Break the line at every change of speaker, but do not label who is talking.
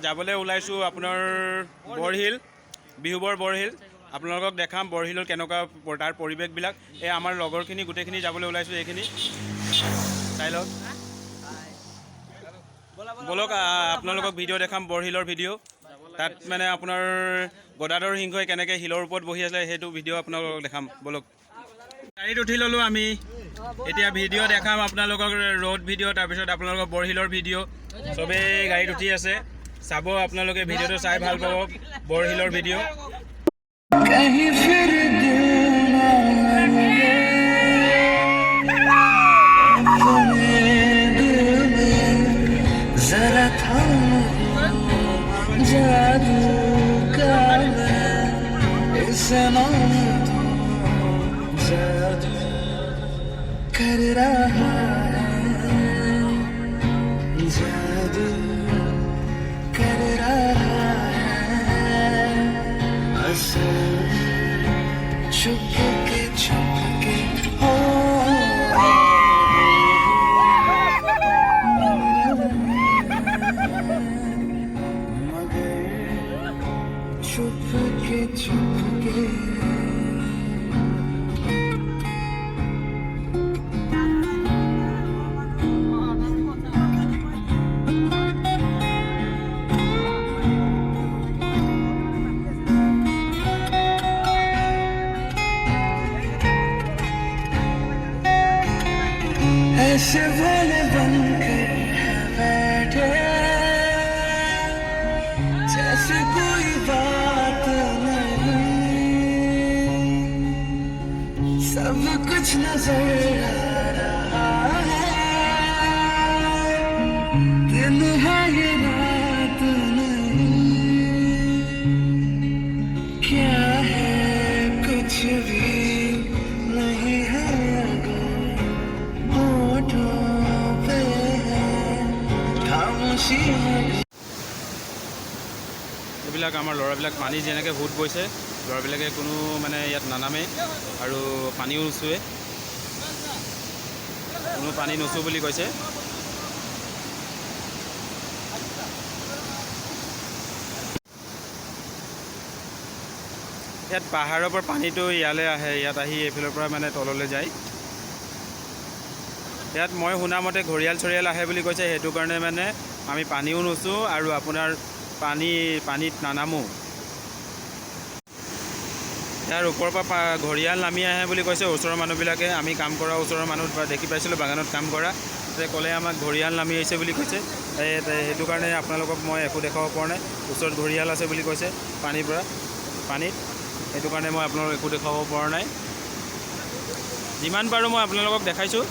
যাবলৈ ওলাইছোঁ আপোনাৰ বৰহিল, বিহুবৰ বৰহিল। আপোনালোকক দেখাম বৰহিলৰ কেনেকুৱা তাৰ পৰিৱেশবিলাক। এই আমাৰ লগৰখিনি গোটেইখিনি যাবলৈ ওলাইছোঁ এইখিনি চাই লওক। বলক আপোনালোকক ভিডিঅ' দেখাম বৰহিলৰ ভিডিঅ'। তাত মানে আপোনাৰ গদাধৰ সিংহই কেনেকৈ শিলৰ ওপৰত বহি আছিলে সেইটো ভিডিঅ' আপোনালোকক দেখাম বলক। গাড়ীত উঠি ল'লোঁ আমি, এতিয়া ভিডিঅ' দেখাম আপোনালোকক ৰ'ড ভিডিঅ', তাৰপিছত আপোনালোকক বৰহিলৰ ভিডিঅ'। চবেই গাড়ীত উঠি আছে, চাব আপোনালোকে ভিডিঅ'টো চাই ভাল পাব বৰহিলৰ ভিডিঅ'।
कर रहा है जादू कर रहा है असर छुप के हो मगर छुप के ऐसे भोले बनकर बैठे जैसे कोई बात नहीं, सब कुछ नजर आ रहा है, दिन है ये रात नहीं, क्या है कुछ भी नहीं है
এইবিলাক আমাৰ ল'ৰাবিলাক পানী যেনেকৈ ভূত গৈছে, ল'ৰাবিলাকে কোনো মানে ইয়াত নানামে আৰু পানীও নুচুৱে, কোনো পানী নুচুওঁ বুলি কৈছে। ইয়াত পাহাৰৰ পৰা পানীটো ইয়ালৈ আহে, ইয়াত আহি এইফালৰ পৰা মানে তললৈ যায়। ইয়াত মই শুনামতে ঘৰিয়াল চৰিয়াল আহে বুলি কৈছে, সেইটো কাৰণে মানে আমি পানীও নুচোঁ আৰু আপোনাৰ পানীত নানামো। ইয়াৰ ওপৰৰ পৰা ঘৰিয়াল নামি আহে বুলি কৈছে ওচৰৰ মানুহবিলাকে। আমি কাম কৰা ওচৰৰ মানুহ দেখি পাইছিলোঁ বাগানত কাম কৰা, ক'লে আমাক ঘৰিয়াল নামি আহিছে বুলি কৈছে। সেইটো কাৰণে আপোনালোকক মই একো দেখাব পৰা নাই। ওচৰত ঘৰিয়াল আছে বুলি কৈছে পানীত, সেইটো কাৰণে মই আপোনালোকক একো দেখাব পৰা নাই। যিমান পাৰোঁ মই আপোনালোকক দেখাইছোঁ।